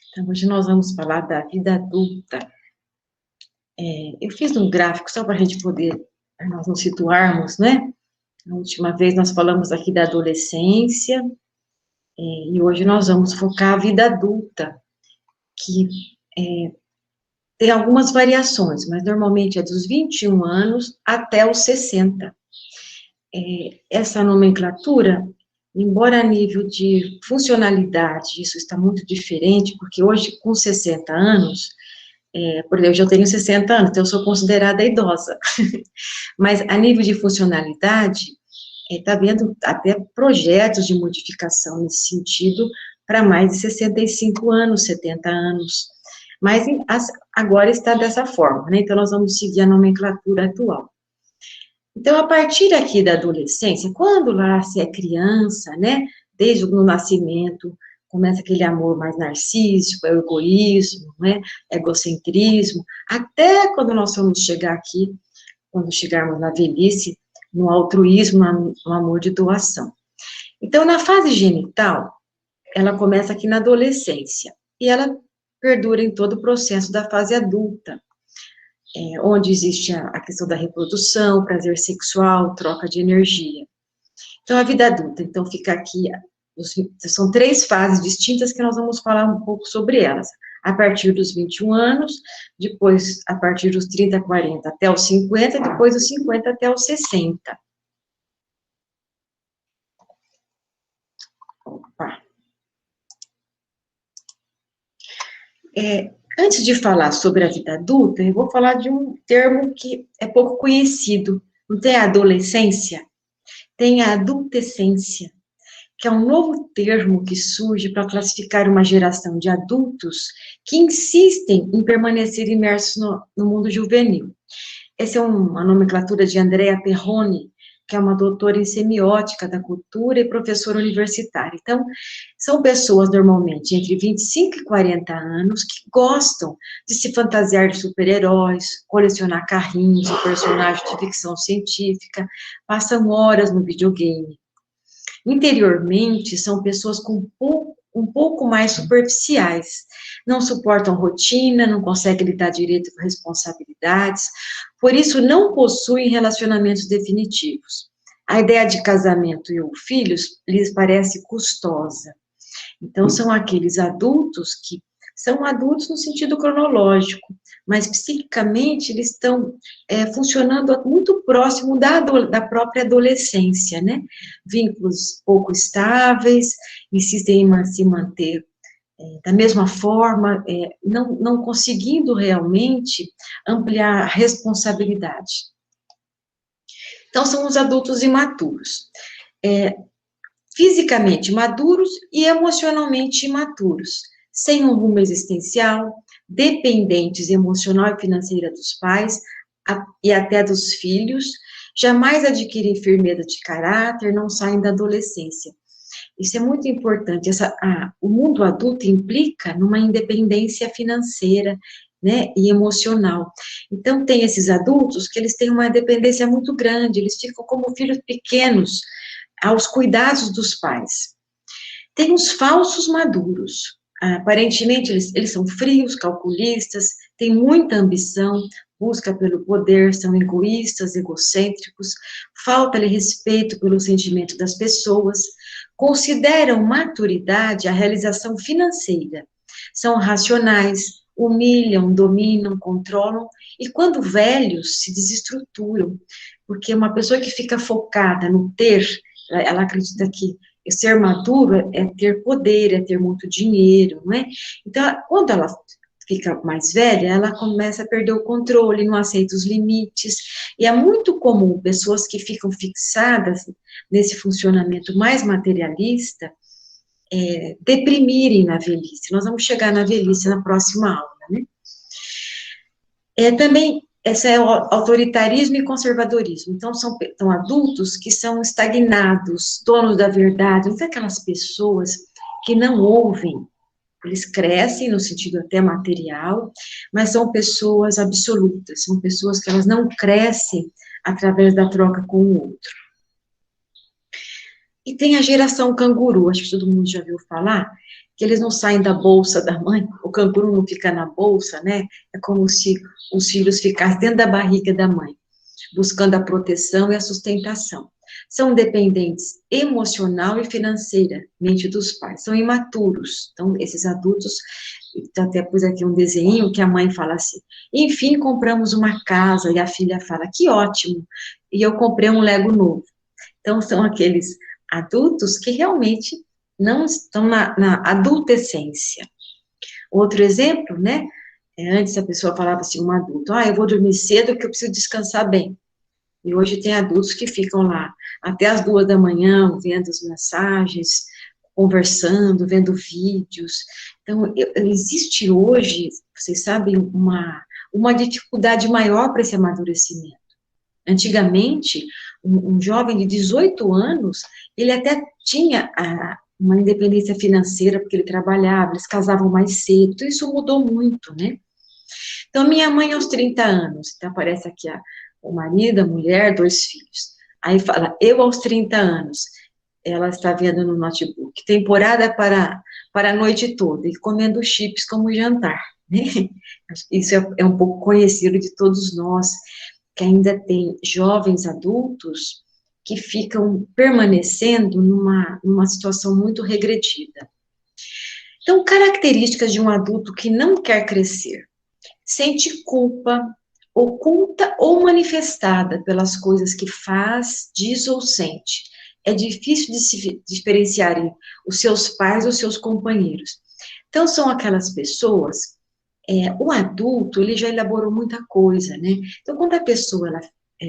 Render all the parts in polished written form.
Então, hoje nós vamos falar da vida adulta. Eu fiz um gráfico só para a gente poder, nós nos situarmos, né? Na última vez nós falamos aqui da adolescência, e hoje nós vamos focar a vida adulta, que tem algumas variações, mas normalmente é dos 21 anos até os 60. Essa nomenclatura, embora a nível de funcionalidade, isso está muito diferente, porque hoje, com 60 anos, por exemplo, eu já tenho 60 anos, então eu sou considerada idosa. Mas a nível de funcionalidade, está havendo até projetos de modificação nesse sentido para mais de 65 anos, 70 anos. Mas agora está dessa forma, né? Então nós vamos seguir a nomenclatura atual. Então, a partir aqui da adolescência, quando lá se é criança, né? Desde o nascimento, começa aquele amor mais narcísico, é o egoísmo, né? Egocentrismo, até quando nós vamos chegar aqui, quando chegarmos na velhice, no altruísmo, no amor de doação. Então, na fase genital, ela começa aqui na adolescência, e ela perdura em todo o processo da fase adulta, onde existe a questão da reprodução, prazer sexual, troca de energia. Então, a vida adulta, então, fica aqui, são 3 fases distintas que nós vamos falar um pouco sobre elas. A partir dos 21 anos, depois, a partir dos 30, 40 até os 50, depois dos 50 até os 60. Opa. Antes de falar sobre a vida adulta, eu vou falar de um termo que é pouco conhecido. Não tem a adolescência? Tem a adultescência, que é um novo termo que surge para classificar uma geração de adultos que insistem em permanecer imersos no mundo juvenil. Essa é uma nomenclatura de Andrea Perrone, que é uma doutora em semiótica da cultura e professora universitária. Então, são pessoas, normalmente, entre 25 e 40 anos, que gostam de se fantasiar de super-heróis, colecionar carrinhos e personagens de ficção científica, passam horas no videogame. Interiormente, são pessoas um pouco mais superficiais, não suportam rotina, não conseguem lidar direito com responsabilidades, por isso não possuem relacionamentos definitivos. A ideia de casamento e filhos lhes parece custosa. Então, são aqueles adultos que são adultos no sentido cronológico, mas psiquicamente eles estão funcionando muito próximo da própria adolescência, né? Vínculos pouco estáveis, insistem em se manter da mesma forma, não conseguindo realmente ampliar a responsabilidade. Então, são os adultos imaturos. Fisicamente maduros e emocionalmente imaturos, sem um rumo existencial, dependentes emocional e financeira dos pais e até dos filhos, jamais adquirem firmeza de caráter, não saem da adolescência. Isso é muito importante. O mundo adulto implica numa independência financeira, né, e emocional. Então, tem esses adultos que eles têm uma dependência muito grande, eles ficam como filhos pequenos, aos cuidados dos pais. Tem os falsos maduros. Aparentemente, eles são frios, calculistas, têm muita ambição, busca pelo poder, são egoístas, egocêntricos, falta-lhe respeito pelo sentimento das pessoas, consideram maturidade a realização financeira, são racionais, humilham, dominam, controlam, e quando velhos, se desestruturam, porque uma pessoa que fica focada no ter, ela acredita que ser maduro é ter poder, é ter muito dinheiro, não é? Então, quando ela fica mais velha, ela começa a perder o controle, não aceita os limites, e é muito comum pessoas que ficam fixadas nesse funcionamento mais materialista, deprimirem na velhice. Nós vamos chegar na velhice na próxima aula, né? Também esse é o autoritarismo e conservadorismo. Então, são adultos que são estagnados, donos da verdade, não tem aquelas pessoas que não ouvem, eles crescem no sentido até material, mas são pessoas absolutas, são pessoas que elas não crescem através da troca com o outro. E tem a geração canguru, acho que todo mundo já ouviu falar, que eles não saem da bolsa da mãe, o canguru não fica na bolsa, né? É como se os filhos ficassem dentro da barriga da mãe, buscando a proteção e a sustentação. São dependentes emocional e financeiramente dos pais, são imaturos. Então, esses adultos, então, até pus aqui um desenho que a mãe fala assim, enfim, compramos uma casa, e a filha fala, que ótimo, e eu comprei um Lego novo. Então, são aqueles adultos que realmente não estão na adultescência. Outro exemplo, né? Antes a pessoa falava assim, um adulto, eu vou dormir cedo porque eu preciso descansar bem. E hoje tem adultos que ficam lá até as 2 da manhã, vendo as mensagens, conversando, vendo vídeos. Então, existe hoje, vocês sabem, uma dificuldade maior para esse amadurecimento. Antigamente, um jovem de 18 anos, ele até tinha uma independência financeira, porque ele trabalhava, eles casavam mais cedo, então isso mudou muito, né? Então, minha mãe aos 30 anos, então aparece aqui o marido, a mulher, 2 filhos. Aí fala, eu aos 30 anos, ela está vendo no notebook, temporada para a noite toda, e comendo chips como jantar, né? Isso é um pouco conhecido de todos nós, que ainda tem jovens adultos que ficam permanecendo numa situação muito regredida. Então, características de um adulto que não quer crescer. Sente culpa, oculta ou manifestada pelas coisas que faz, diz ou sente. É difícil de se diferenciarem os seus pais ou seus companheiros. Então, são aquelas pessoas, o adulto, ele já elaborou muita coisa, né? Então, quando a pessoa, ela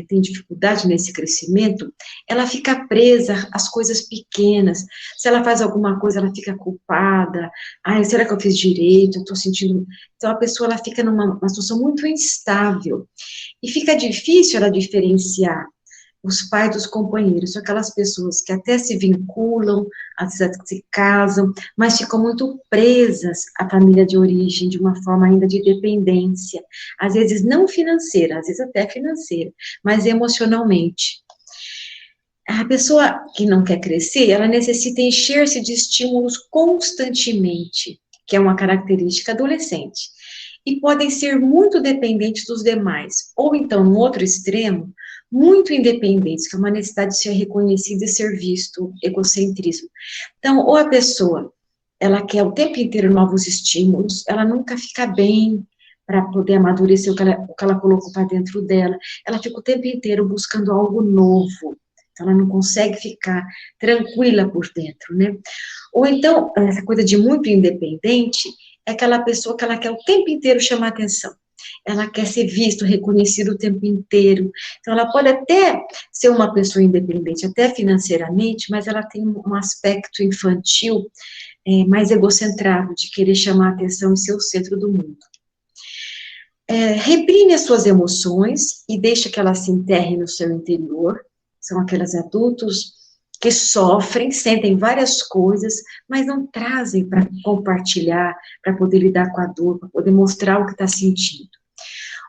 tem dificuldade nesse crescimento, ela fica presa às coisas pequenas. Se ela faz alguma coisa, ela fica culpada. Será que eu fiz direito? Eu estou sentindo... Então, a pessoa, ela fica numa situação muito instável. E fica difícil ela diferenciar os pais dos companheiros, são aquelas pessoas que até se vinculam, às vezes se casam, mas ficam muito presas à família de origem, de uma forma ainda de dependência, às vezes não financeira, às vezes até financeira, mas emocionalmente. A pessoa que não quer crescer, ela necessita encher-se de estímulos constantemente, que é uma característica adolescente, e podem ser muito dependentes dos demais, ou então, no outro extremo, muito independentes, que é uma necessidade de ser reconhecido e ser visto, egocentrismo. Então, ou a pessoa, ela quer o tempo inteiro novos estímulos, ela nunca fica bem para poder amadurecer o que ela colocou para dentro dela, ela fica o tempo inteiro buscando algo novo, então ela não consegue ficar tranquila por dentro, né? Ou então, essa coisa de muito independente, é aquela pessoa que ela quer o tempo inteiro chamar atenção. Ela quer ser visto, reconhecido o tempo inteiro. Então, ela pode até ser uma pessoa independente, até financeiramente, mas ela tem um aspecto infantil mais egocentrado, de querer chamar atenção e ser o centro do mundo. Reprime as suas emoções e deixa que elas se enterrem no seu interior. São aqueles adultos que sofrem, sentem várias coisas, mas não trazem para compartilhar, para poder lidar com a dor, para poder mostrar o que está sentindo.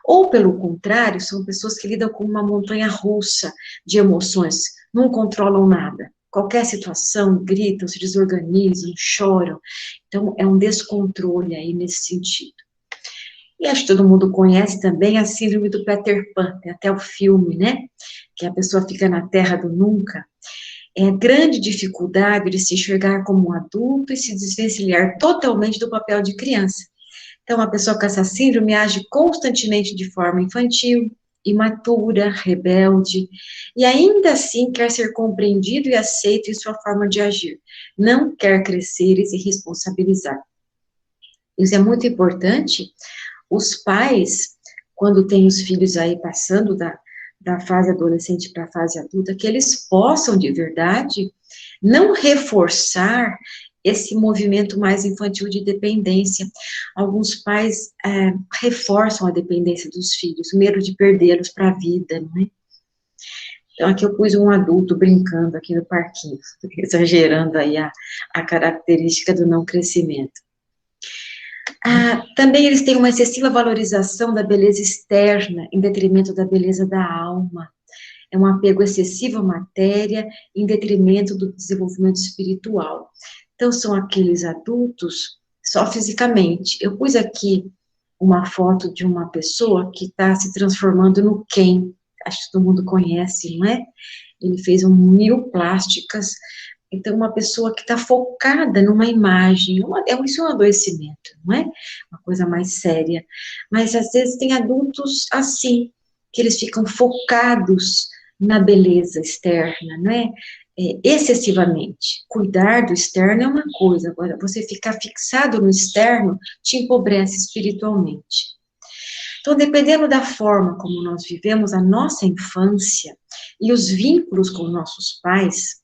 Ou, pelo contrário, são pessoas que lidam com uma montanha russa de emoções, não controlam nada. Qualquer situação, gritam, se desorganizam, choram. Então, é um descontrole aí nesse sentido. E acho que todo mundo conhece também a síndrome do Peter Pan, tem até o filme, né? Que a pessoa fica na terra do nunca. É grande dificuldade de se enxergar como um adulto e se desvencilhar totalmente do papel de criança. Então, a pessoa com essa síndrome age constantemente de forma infantil, imatura, rebelde, e ainda assim quer ser compreendido e aceito em sua forma de agir. Não quer crescer e se responsabilizar. Isso é muito importante. Os pais, quando têm os filhos aí passando da fase adolescente para a fase adulta, que eles possam, de verdade, não reforçar esse movimento mais infantil de dependência. Alguns pais reforçam a dependência dos filhos, medo de perdê-los para a vida, né? Então, aqui eu pus um adulto brincando aqui no parquinho, exagerando aí a característica do não crescimento. Também eles têm uma excessiva valorização da beleza externa, em detrimento da beleza da alma. é um apego excessivo à matéria, em detrimento do desenvolvimento espiritual. Então, são aqueles adultos só fisicamente. Eu pus aqui uma foto de uma pessoa que está se transformando no Ken, acho que todo mundo conhece, não é? Ele fez 1000 plásticas, então uma pessoa que está focada numa imagem, isso é um adoecimento, não é? Uma coisa mais séria, mas às vezes tem adultos assim, que eles ficam focados na beleza externa, né? Excessivamente. Cuidar do externo é uma coisa, agora você ficar fixado no externo te empobrece espiritualmente. Então, dependendo da forma como nós vivemos a nossa infância e os vínculos com nossos pais,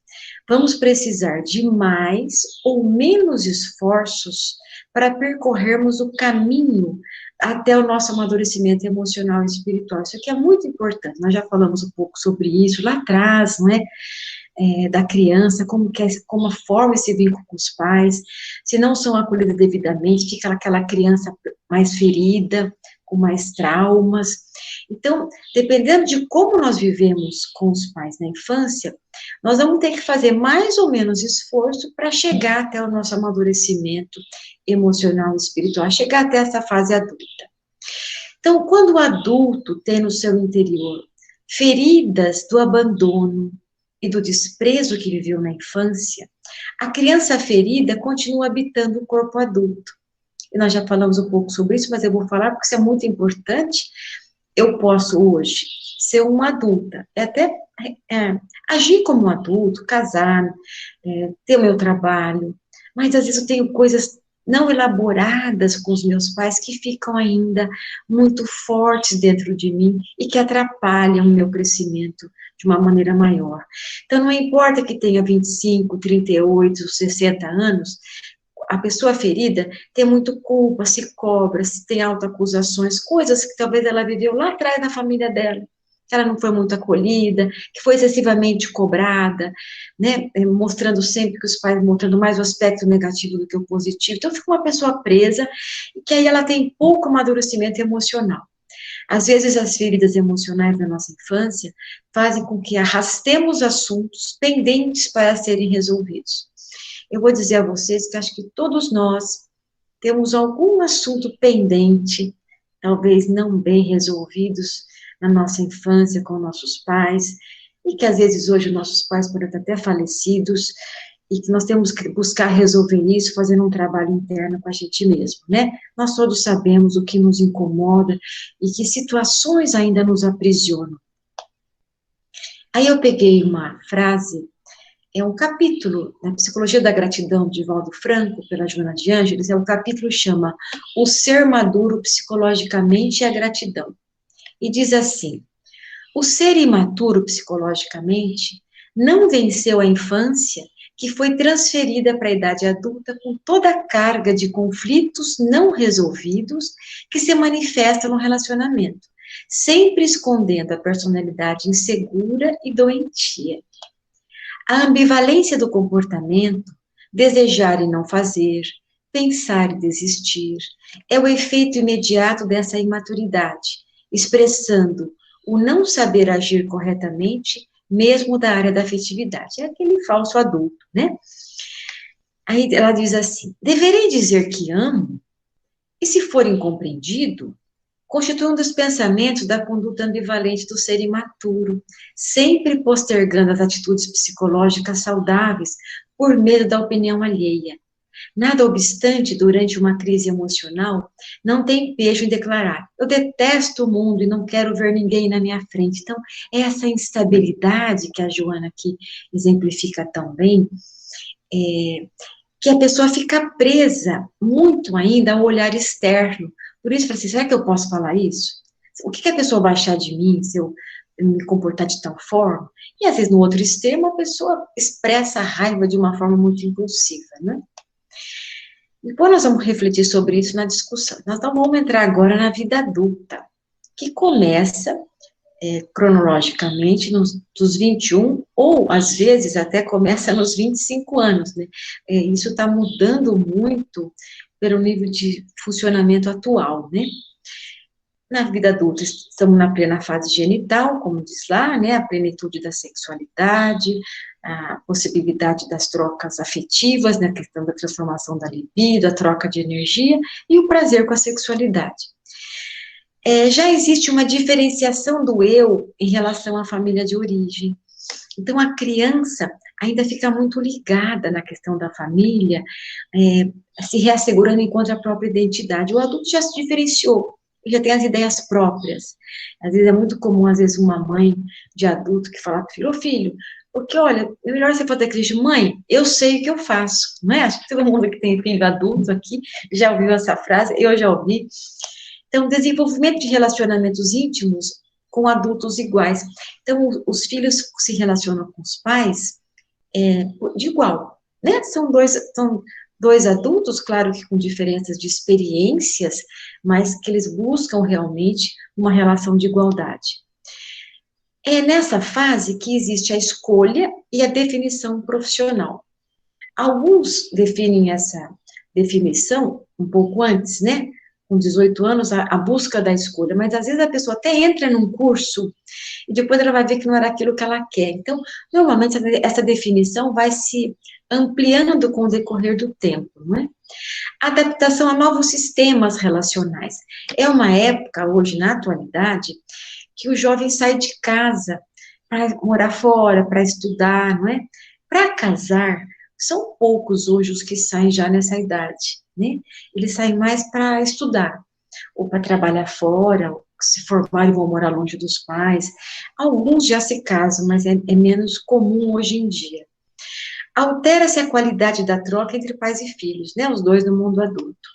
vamos precisar de mais ou menos esforços para percorrermos o caminho até o nosso amadurecimento emocional e espiritual. Isso aqui é muito importante, nós já falamos um pouco sobre isso lá atrás, não é? Da criança, como forma esse vínculo com os pais, se não são acolhidas devidamente, fica aquela criança mais ferida, com mais traumas. Então, dependendo de como nós vivemos com os pais na infância, nós vamos ter que fazer mais ou menos esforço para chegar até o nosso amadurecimento emocional e espiritual, chegar até essa fase adulta. Então, quando o adulto tem no seu interior feridas do abandono e do desprezo que viveu na infância, a criança ferida continua habitando o corpo adulto. E nós já falamos um pouco sobre isso, mas eu vou falar porque isso é muito importante. Eu posso hoje ser uma adulta, até agir como um adulto, casar, ter o meu trabalho, mas às vezes eu tenho coisas não elaboradas com os meus pais que ficam ainda muito fortes dentro de mim e que atrapalham o meu crescimento de uma maneira maior. Então, não importa que tenha 25, 38, 60 anos, a pessoa ferida tem muito culpa, se cobra, se tem autoacusações, coisas que talvez ela viveu lá atrás na família dela, que ela não foi muito acolhida, que foi excessivamente cobrada, né, mostrando sempre que os pais, mostrando mais o aspecto negativo do que o positivo, então fica uma pessoa presa, e que aí ela tem pouco amadurecimento emocional. Às vezes as feridas emocionais da nossa infância fazem com que arrastemos assuntos pendentes para serem resolvidos. Eu vou dizer a vocês que acho que todos nós temos algum assunto pendente, talvez não bem resolvidos na nossa infância com nossos pais, e que às vezes hoje nossos pais podem estar até falecidos, e que nós temos que buscar resolver isso fazendo um trabalho interno com a gente mesmo, né? Nós todos sabemos o que nos incomoda e que situações ainda nos aprisionam. Aí eu peguei uma frase, é um capítulo na Psicologia da Gratidão, de Valdo Franco, pela Joana de Ângeles, o capítulo chama O Ser Maduro Psicologicamente e a Gratidão. E diz assim: o ser imaturo psicologicamente não venceu a infância, que foi transferida para a idade adulta com toda a carga de conflitos não resolvidos que se manifesta no relacionamento, sempre escondendo a personalidade insegura e doentia. A ambivalência do comportamento, desejar e não fazer, pensar e desistir, é o efeito imediato dessa imaturidade, expressando o não saber agir corretamente, mesmo da área da afetividade. É aquele falso adulto, né? Aí ela diz assim: deverei dizer que amo? E se for incompreendido, constitui um dos pensamentos da conduta ambivalente do ser imaturo, sempre postergando as atitudes psicológicas saudáveis por medo da opinião alheia. Nada obstante, durante uma crise emocional, não tem pejo em declarar: eu detesto o mundo e não quero ver ninguém na minha frente. Então, essa instabilidade que a Joana aqui exemplifica tão bem, que a pessoa fica presa muito ainda ao olhar externo. Por isso, assim, será que eu posso falar isso? O que a pessoa vai achar de mim se eu me comportar de tal forma? E, às vezes, no outro extremo, a pessoa expressa a raiva de uma forma muito impulsiva, né? Depois nós vamos refletir sobre isso na discussão. Nós não vamos entrar agora na vida adulta, que começa cronologicamente dos 21, ou às vezes até começa nos 25 anos, né? Isso está mudando muito pelo nível de funcionamento atual, né? Na vida adulta, estamos na plena fase genital, como diz lá, né, a plenitude da sexualidade, a possibilidade das trocas afetivas, né, a questão da transformação da libido, a troca de energia e o prazer com a sexualidade. Já existe uma diferenciação do eu em relação à família de origem. Então, a criança ainda fica muito ligada na questão da família, se reassegurando enquanto a própria identidade. O adulto já se diferenciou, já tem as ideias próprias. Às vezes é muito comum, às vezes, uma mãe de adulto que fala para o filho, ô filho, porque, olha, é melhor você fazer aquilo, mãe, eu sei o que eu faço, não é? Acho que todo mundo que tem filho adulto aqui já ouviu essa frase, eu já ouvi. Então, desenvolvimento de relacionamentos íntimos com adultos iguais. Então, os filhos se relacionam com os pais de igual, né? São dois adultos, claro que com diferenças de experiências, mas que eles buscam realmente uma relação de igualdade. É nessa fase que existe a escolha e a definição profissional. Alguns definem essa definição um pouco antes, né? Com 18 anos, a busca da escolha, mas às vezes a pessoa até entra num curso e depois ela vai ver que não era aquilo que ela quer. Então, normalmente, essa definição vai se ampliando com o decorrer do tempo, não é? Adaptação a novos sistemas relacionais. É uma época, hoje, na atualidade, que o jovem sai de casa para morar fora, para estudar, não é? Para casar, são poucos hoje os que saem já nessa idade, né? Eles saem mais para estudar, ou para trabalhar fora, ou se formarem vão morar longe dos pais. Alguns já se casam, mas é menos comum hoje em dia. Altera-se a qualidade da troca entre pais e filhos, né? Os dois no mundo adulto.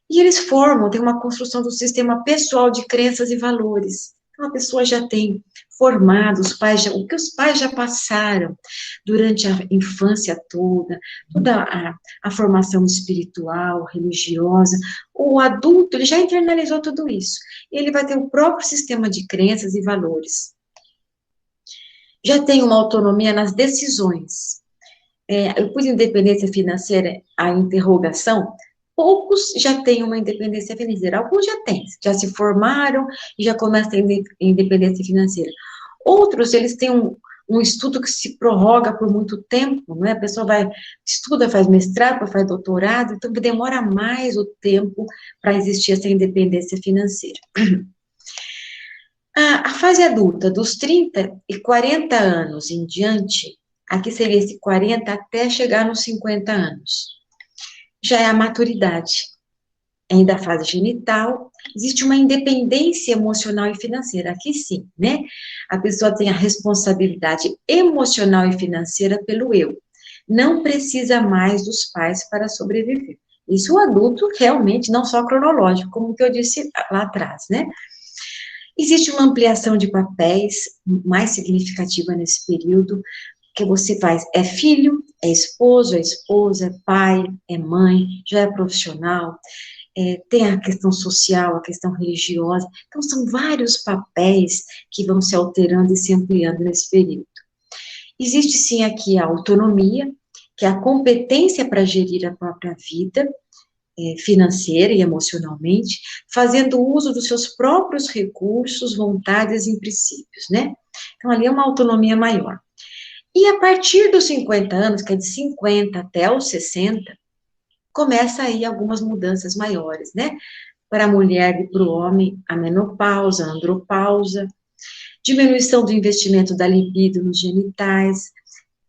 E eles formam, tem uma construção do sistema pessoal de crenças e valores. Então, a pessoa já tem formado os pais, o que os pais já passaram durante a infância toda a formação espiritual, religiosa. O adulto, ele já internalizou tudo isso. E ele vai ter o próprio sistema de crenças e valores. Já tem uma autonomia nas decisões. Eu pus independência financeira, a interrogação, poucos já têm uma independência financeira, alguns já têm, já se formaram e já começam a ter independência financeira. Outros, eles têm um estudo que se prorroga por muito tempo, não é? A pessoa estuda, faz mestrado, faz doutorado, então demora mais o tempo para existir essa independência financeira. A fase adulta, dos 30 e 40 anos em diante, aqui seria esse 40 até chegar nos 50 anos. Já é a maturidade. Ainda a fase genital, existe uma independência emocional e financeira. Aqui sim, né? A pessoa tem a responsabilidade emocional e financeira pelo eu. Não precisa mais dos pais para sobreviver. Isso o adulto realmente, não só cronológico, como que eu disse lá atrás, né? Existe uma ampliação de papéis mais significativa nesse período, que você faz, é filho, é esposo, é esposa, é pai, é mãe, já é profissional, tem a questão social, a questão religiosa, então são vários papéis que vão se alterando e se ampliando nesse período. Existe sim aqui a autonomia, que é a competência para gerir a própria vida, financeira e emocionalmente, fazendo uso dos seus próprios recursos, vontades e princípios, né? Então, ali é uma autonomia maior. E a partir dos 50 anos, que é de 50 até os 60, começa aí algumas mudanças maiores, né? Para a mulher e para o homem, a menopausa, a andropausa, diminuição do investimento da libido nos genitais,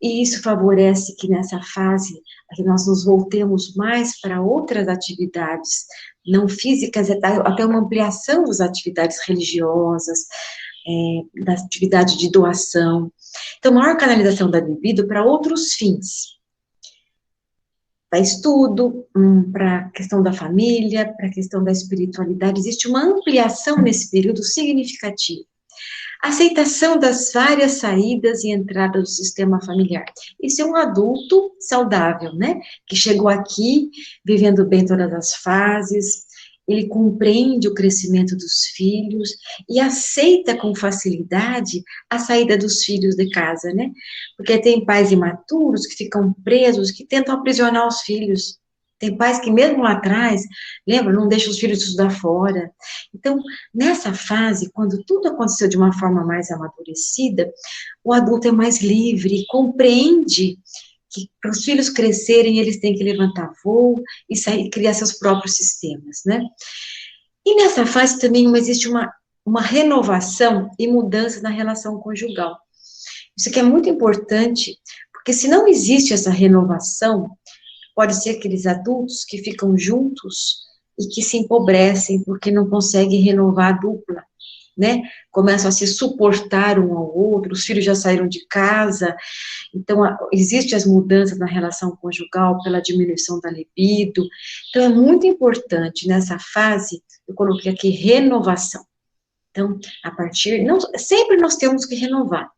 e isso favorece que nessa fase que nós nos voltemos mais para outras atividades não físicas, até uma ampliação das atividades religiosas, da atividade de doação. Então, maior canalização da libido para outros fins. Para estudo, para a questão da família, para a questão da espiritualidade, existe uma ampliação nesse período significativa. Aceitação das várias saídas e entradas do sistema familiar. Isso é um adulto saudável, né? Que chegou aqui, vivendo bem todas as fases, ele compreende o crescimento dos filhos e aceita com facilidade a saída dos filhos de casa, né? Porque tem pais imaturos que ficam presos, que tentam aprisionar os filhos. Tem pais que mesmo lá atrás, lembra, não deixam os filhos estudar fora. Então, nessa fase, quando tudo aconteceu de uma forma mais amadurecida, o adulto é mais livre, compreende que para os filhos crescerem, eles têm que levantar voo e sair, criar seus próprios sistemas, né? E nessa fase também existe uma renovação e mudança na relação conjugal. Isso aqui é muito importante, porque se não existe essa renovação, pode ser aqueles adultos que ficam juntos e que se empobrecem porque não conseguem renovar a dupla, né? Começam a se suportar um ao outro, os filhos já saíram de casa, então existem as mudanças na relação conjugal pela diminuição da libido. Então é muito importante nessa fase, eu coloquei aqui renovação. Então, a partir, não, sempre nós temos que renovar,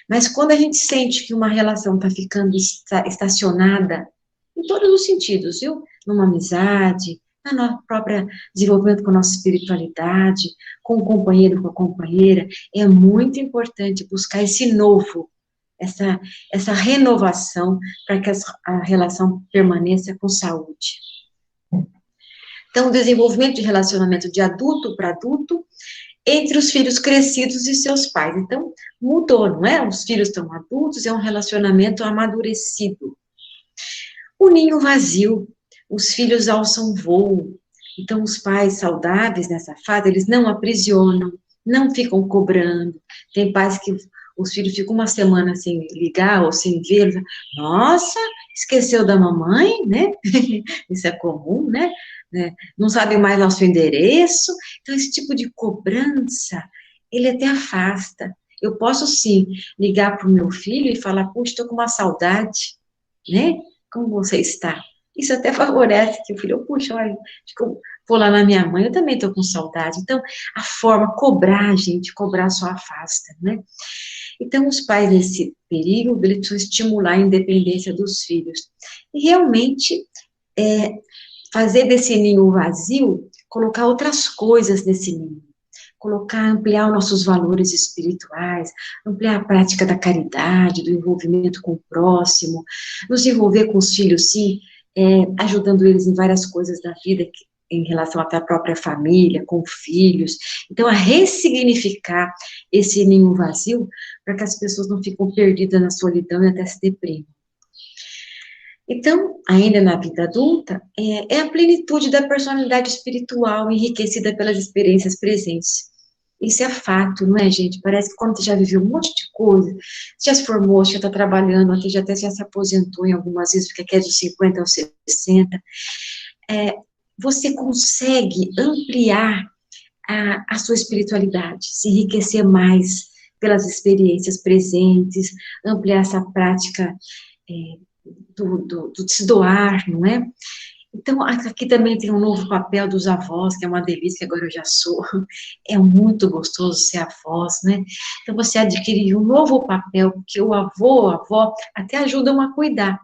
mas quando a gente sente que uma relação está ficando estacionada, em todos os sentidos, viu? Numa amizade, na nossa própria desenvolvimento com a nossa espiritualidade, com o companheiro, com a companheira, é muito importante buscar esse novo, essa renovação, para que a relação permaneça com saúde. Então, o desenvolvimento de relacionamento de adulto para adulto, entre os filhos crescidos e seus pais. Então, mudou, não é? Os filhos estão adultos, é um relacionamento amadurecido. O ninho vazio, os filhos alçam voo. Então, os pais saudáveis nessa fase, eles não aprisionam, não ficam cobrando. Tem pais que os filhos ficam uma semana sem ligar ou sem ver. Nossa, esqueceu da mamãe, né? Isso é comum, né? Não sabe mais nosso endereço. Então, esse tipo de cobrança, ele até afasta. Eu posso, sim, ligar para o meu filho e falar, puxa, estou com uma saudade, né? Como você está? Isso até favorece que o filho, puxa, olha, vou lá na minha mãe, eu também estou com saudade. Então, a forma, cobrar, gente, cobrar só afasta, né? Então, os pais, nesse período, eles precisam estimular a independência dos filhos. E, realmente, fazer desse ninho vazio, colocar outras coisas nesse ninho. Ampliar os nossos valores espirituais, ampliar a prática da caridade, do envolvimento com o próximo, nos envolver com os filhos, sim, ajudando eles em várias coisas da vida, em relação até à própria família, com filhos. Então, a ressignificar esse ninho vazio, para que as pessoas não fiquem perdidas na solidão e até se deprimam. Então, ainda na vida adulta, é a plenitude da personalidade espiritual, enriquecida pelas experiências presentes. Isso é fato, não é, gente? Parece que quando você já viveu um monte de coisa, você já se formou, já está trabalhando, até já se aposentou em algumas vezes, porque quer dos 50 aos 60, você consegue ampliar a sua espiritualidade, se enriquecer mais pelas experiências presentes, ampliar essa prática do se doar, não é? Então, aqui também tem um novo papel dos avós, que é uma delícia, que agora eu já sou. É muito gostoso ser avós, né? Então, você adquire um novo papel, que o avô, a avó, até ajudam a cuidar.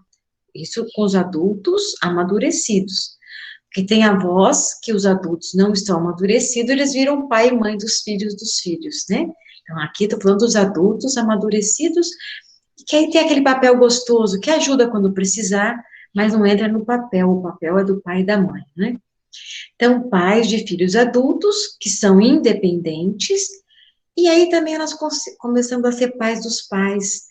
Isso com os adultos amadurecidos. Porque tem avós que os adultos não estão amadurecidos, eles viram pai e mãe dos filhos, né? Então, aqui estou falando dos adultos amadurecidos, que aí tem aquele papel gostoso, que ajuda quando precisar, mas não entra no papel, o papel é do pai e da mãe, né? Então, pais de filhos adultos, que são independentes, e aí também nós começamos a ser pais dos pais,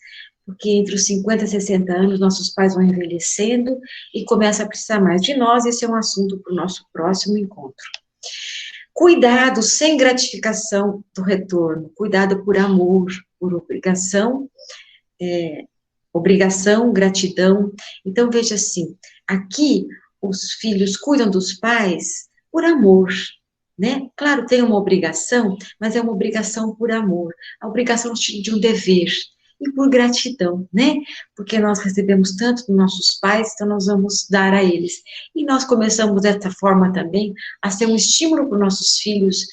porque entre os 50 e 60 anos, nossos pais vão envelhecendo e começam a precisar mais de nós, esse é um assunto para o nosso próximo encontro. Cuidado sem gratificação do retorno, cuidado por amor, por obrigação, gratidão. Então, veja assim, aqui os filhos cuidam dos pais por amor, né? Claro, tem uma obrigação, mas é uma obrigação por amor, a obrigação de um dever, e por gratidão, né? Porque nós recebemos tanto dos nossos pais, então nós vamos dar a eles. E nós começamos dessa forma também a ser um estímulo para os nossos filhos,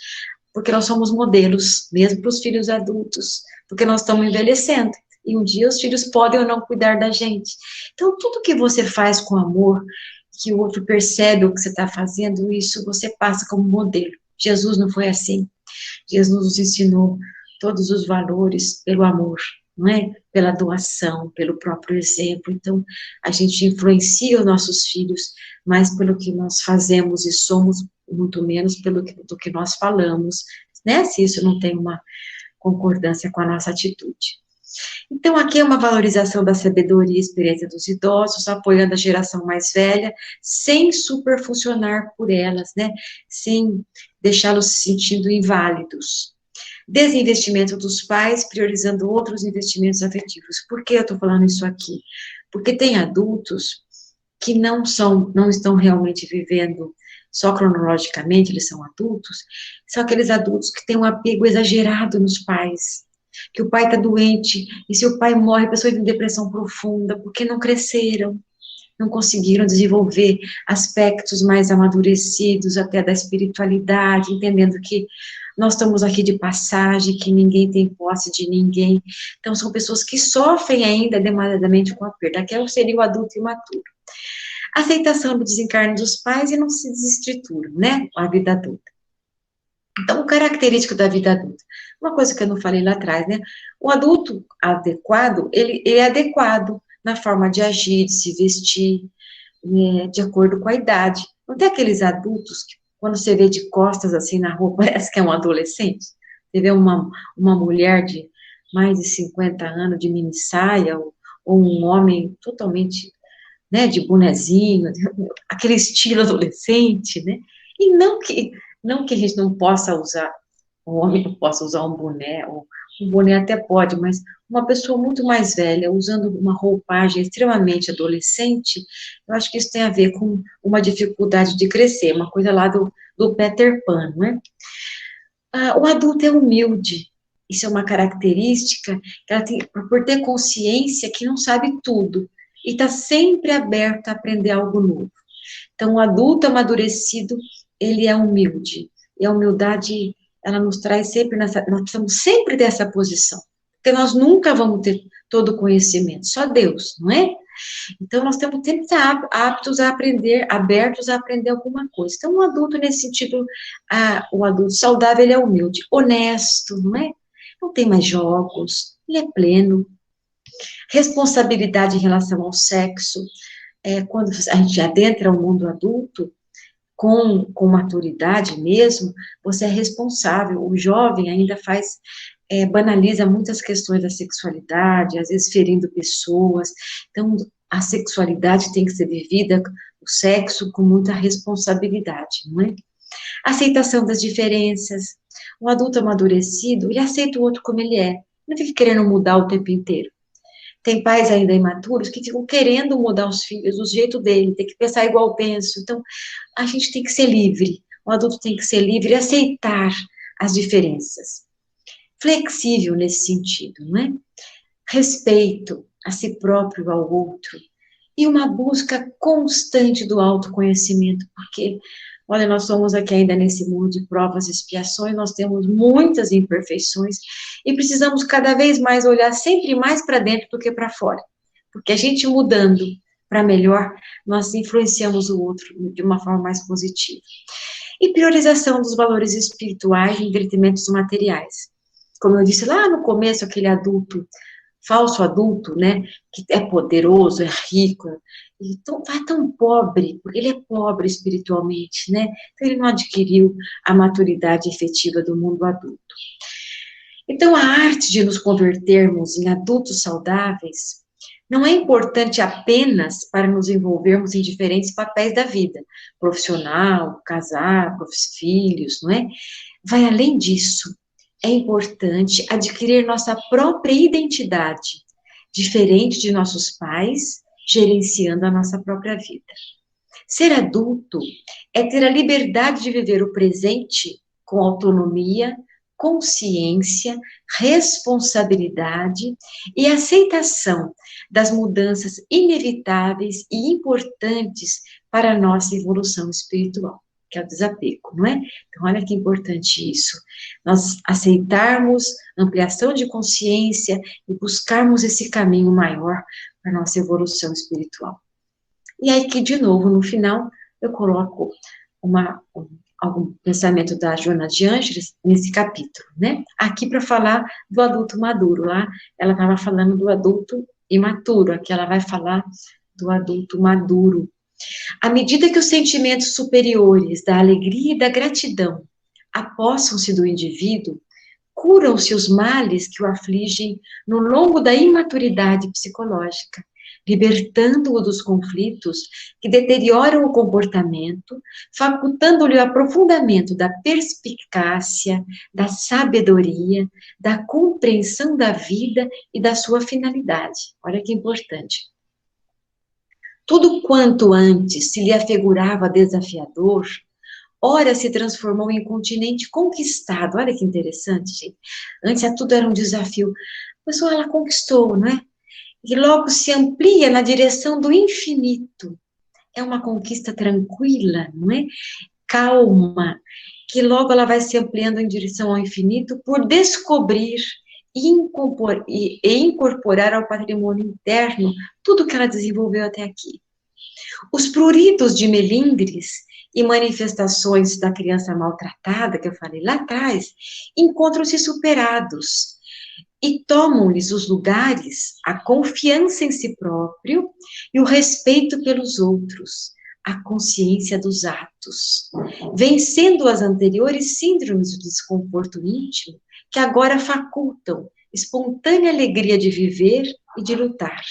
porque nós somos modelos, mesmo para os filhos adultos, porque nós estamos envelhecendo. E um dia os filhos podem ou não cuidar da gente. Então, tudo que você faz com amor, que o outro percebe o que você está fazendo, isso você passa como modelo. Jesus não foi assim. Jesus nos ensinou todos os valores pelo amor. não é? Pela doação, pelo próprio exemplo. Então, a gente influencia os nossos filhos mais pelo que nós fazemos e somos, muito menos do que nós falamos, né? Se isso não tem uma concordância com a nossa atitude. Então, aqui é uma valorização da sabedoria e experiência dos idosos, apoiando a geração mais velha, sem superfuncionar por elas, né? Sem deixá-los se sentindo inválidos. Desinvestimento dos pais, priorizando outros investimentos afetivos. Por que eu estou falando isso aqui? Porque tem adultos que não estão realmente vivendo só cronologicamente, eles são adultos, são aqueles adultos que têm um apego exagerado nos pais, que o pai está doente, e se o pai morre, a pessoa entra em depressão profunda, porque não cresceram, não conseguiram desenvolver aspectos mais amadurecidos, até da espiritualidade, entendendo que nós estamos aqui de passagem, que ninguém tem posse de ninguém. Então, são pessoas que sofrem ainda demasiadamente com a perda, que seria o adulto imaturo. Aceitação do desencarne dos pais e não se desestruturam, né, a vida adulta. Então, o característico da vida adulta, uma coisa que eu não falei lá atrás, né, o adulto adequado, ele é adequado na forma de agir, de se vestir, né, de acordo com a idade. Não tem aqueles adultos que, quando você vê de costas, assim, na rua, parece que é um adolescente? Você vê uma mulher de mais de 50 anos, de mini saia, ou um homem totalmente, né, de bonezinho, aquele estilo adolescente, né? E não que a gente não possa usar, o homem não possa usar um boné, ou um boné até pode, mas uma pessoa muito mais velha, usando uma roupagem extremamente adolescente, eu acho que isso tem a ver com uma dificuldade de crescer, uma coisa lá do Peter Pan, né? O adulto é humilde, isso é uma característica, que ela tem, por ter consciência que não sabe tudo, e está sempre aberto a aprender algo novo. Então, o adulto amadurecido, ele é humilde, e a humildade, ela nos traz sempre nós precisamos sempre dessa posição, porque nós nunca vamos ter todo o conhecimento, só Deus, não é? Então, nós temos que estar aptos a aprender, abertos a aprender alguma coisa. Então, o adulto, nesse sentido, o adulto saudável, ele é humilde, honesto, não é? Não tem mais jogos, ele é pleno. Responsabilidade em relação ao sexo, quando a gente adentra o mundo adulto, com maturidade mesmo, você é responsável. O jovem ainda banaliza muitas questões da sexualidade, às vezes ferindo pessoas. Então, a sexualidade tem que ser vivida, o sexo, com muita responsabilidade, não é? Aceitação das diferenças. Um adulto amadurecido, ele aceita o outro como ele é. Não fica querendo mudar o tempo inteiro. Tem pais ainda imaturos que ficam querendo mudar os filhos do jeito dele, tem que pensar igual eu penso. Então, a gente tem que ser livre. O adulto tem que ser livre e aceitar as diferenças. Flexível nesse sentido, não é? Respeito a si próprio, ao outro. E uma busca constante do autoconhecimento, porque, olha, nós somos aqui ainda nesse mundo de provas e expiações, nós temos muitas imperfeições e precisamos cada vez mais olhar sempre mais para dentro do que para fora. Porque a gente mudando para melhor, nós influenciamos o outro de uma forma mais positiva. E priorização dos valores espirituais em detrimento dos materiais. Como eu disse lá no começo, aquele adulto, falso adulto, né, que é poderoso, é rico, então vai tão pobre, porque ele é pobre espiritualmente, né, então ele não adquiriu a maturidade efetiva do mundo adulto. Então, a arte de nos convertermos em adultos saudáveis não é importante apenas para nos envolvermos em diferentes papéis da vida, profissional, casar, filhos, não é? Vai além disso. É importante adquirir nossa própria identidade, diferente de nossos pais, gerenciando a nossa própria vida. Ser adulto é ter a liberdade de viver o presente com autonomia, consciência, responsabilidade e aceitação das mudanças inevitáveis e importantes para a nossa evolução espiritual, que é o desapego, não é? Então, olha que importante isso. Nós aceitarmos ampliação de consciência e buscarmos esse caminho maior para a nossa evolução espiritual. E aí que, de novo, no final, eu coloco algum pensamento da Joana de Ângeles nesse capítulo, né? Aqui para falar do adulto maduro, lá ela estava falando do adulto imaturo, aqui ela vai falar do adulto maduro. À medida que os sentimentos superiores da alegria e da gratidão apossam-se do indivíduo, curam-se os males que o afligem no longo da imaturidade psicológica, libertando-o dos conflitos que deterioram o comportamento, facultando-lhe o aprofundamento da perspicácia, da sabedoria, da compreensão da vida e da sua finalidade. Olha que importante. Tudo quanto antes se lhe afigurava desafiador, ora se transformou em continente conquistado. Olha que interessante, gente. Antes tudo era um desafio. A pessoa, ela conquistou, não é? E logo se amplia na direção do infinito. É uma conquista tranquila, não é? Calma, que logo ela vai se ampliando em direção ao infinito por descobrir e incorporar ao patrimônio interno tudo que ela desenvolveu até aqui. Os pruridos de melindres e manifestações da criança maltratada, que eu falei lá atrás, encontram-se superados e tomam-lhes os lugares a confiança em si próprio e o respeito pelos outros, a consciência dos atos, vencendo as anteriores síndromes do desconforto íntimo, que agora facultam espontânea alegria de viver e de lutar.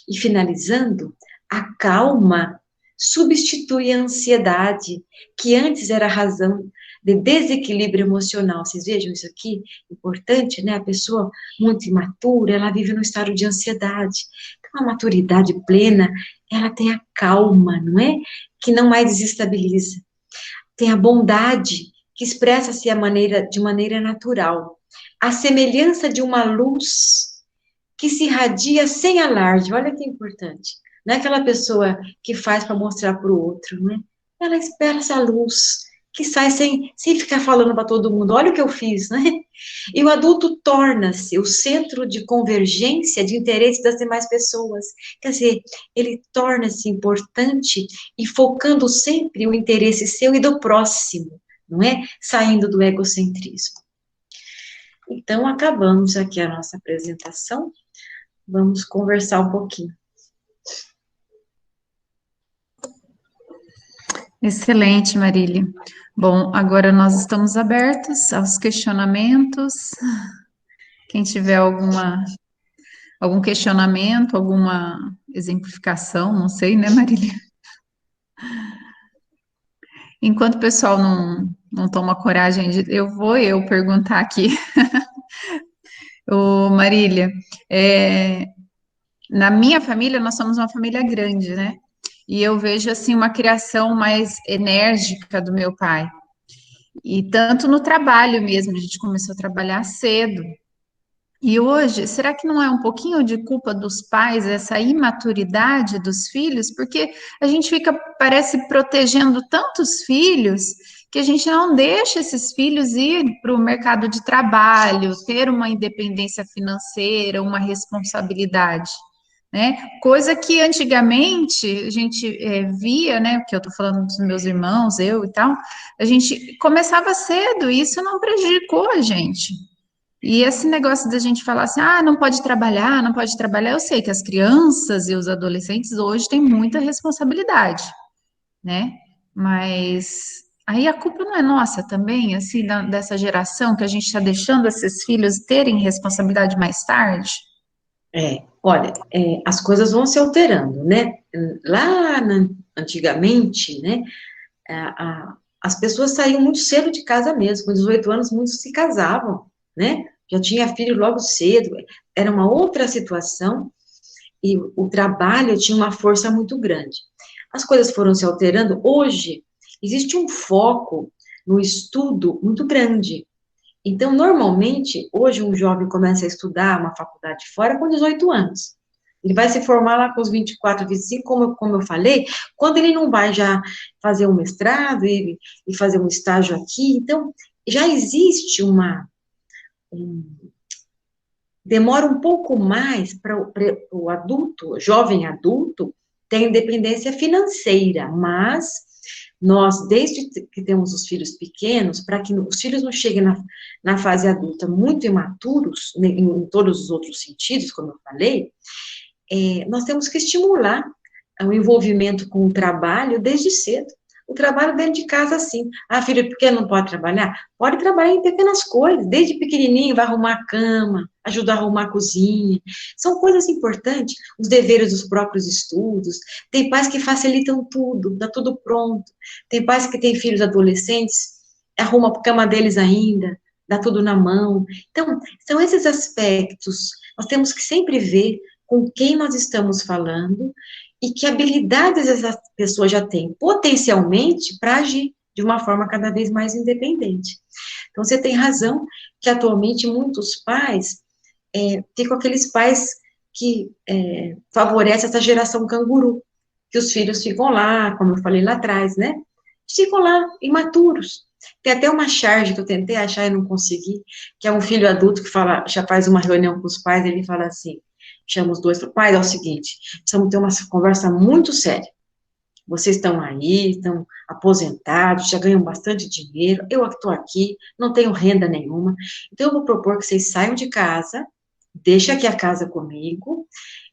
E finalizando, a calma substitui a ansiedade, que antes era a razão de desequilíbrio emocional. Vocês vejam isso aqui? Importante, né? A pessoa muito imatura, ela vive no estado de ansiedade. Então, a maturidade plena, ela tem a calma, não é? Que não mais desestabiliza. Tem a bondade, que expressa-se de maneira natural. A semelhança de uma luz que se irradia sem alarde. Olha que importante. Não é aquela pessoa que faz para mostrar para o outro, né? Ela espera essa luz que sai sem ficar falando para todo mundo, olha o que eu fiz, né? E o adulto torna-se o centro de convergência de interesse das demais pessoas. Quer dizer, ele torna-se importante e focando sempre o interesse seu e do próximo, não é? Saindo do egocentrismo. Então, acabamos aqui a nossa apresentação. Vamos conversar um pouquinho. Excelente, Marília. Bom, agora nós estamos abertos aos questionamentos. Quem tiver algum questionamento, alguma exemplificação, não sei, né, Marília? Enquanto o pessoal não toma coragem eu vou perguntar aqui. Ô, Marília, na minha família, nós somos uma família grande, né? E eu vejo, assim, uma criação mais enérgica do meu pai. E tanto no trabalho mesmo, a gente começou a trabalhar cedo. E hoje, será que não é um pouquinho de culpa dos pais, essa imaturidade dos filhos? Porque a gente fica, parece, protegendo tantos filhos que a gente não deixa esses filhos ir para o mercado de trabalho, ter uma independência financeira, uma responsabilidade, né? Coisa que antigamente a gente via, né? Que eu estou falando dos meus irmãos, eu e tal, a gente começava cedo e isso não prejudicou a gente. E esse negócio da gente falar assim, não pode trabalhar, não pode trabalhar, eu sei que as crianças e os adolescentes hoje têm muita responsabilidade, né? Mas aí a culpa não é nossa também, assim, dessa geração que a gente está deixando esses filhos terem responsabilidade mais tarde? Olha, as coisas vão se alterando, né? Lá antigamente, né, as pessoas saíam muito cedo de casa mesmo, com 18 anos muitos se casavam, né? Já tinha filho logo cedo, era uma outra situação, e o trabalho tinha uma força muito grande. As coisas foram se alterando, hoje existe um foco no estudo muito grande. Então, normalmente, hoje um jovem começa a estudar uma faculdade fora com 18 anos. Ele vai se formar lá com os 24, 25, como eu falei, quando ele não vai já fazer um mestrado e fazer um estágio aqui. Então, já existe demora um pouco mais para o adulto, jovem adulto, ter independência financeira, mas Nós, desde que temos os filhos pequenos, para que os filhos não cheguem na fase adulta muito imaturos, em todos os outros sentidos, como eu falei, nós temos que estimular o envolvimento com o trabalho desde cedo. O trabalho dentro de casa, sim. Ah, filho pequeno não pode trabalhar? Pode trabalhar em pequenas coisas. Desde pequenininho, vai arrumar a cama, ajudar a arrumar a cozinha. São coisas importantes. Os deveres dos próprios estudos. Tem pais que facilitam tudo, dá tudo pronto. Tem pais que têm filhos adolescentes, arruma a cama deles ainda, dá tudo na mão. Então, são esses aspectos. Nós temos que sempre ver com quem nós estamos falando e que habilidades essa pessoa já tem, potencialmente, para agir de uma forma cada vez mais independente. Então, você tem razão que, atualmente, muitos pais ficam aqueles pais que favorecem essa geração canguru, que os filhos ficam lá, como eu falei lá atrás, né? Ficam lá, imaturos. Tem até uma charge que eu tentei achar e não consegui, que é um filho adulto que fala, já faz uma reunião com os pais, ele fala assim, chama os dois, pai, é o seguinte, precisamos ter uma conversa muito séria. Vocês estão aí, estão aposentados, já ganham bastante dinheiro, eu estou aqui, não tenho renda nenhuma, então eu vou propor que vocês saiam de casa, deixem aqui a casa comigo,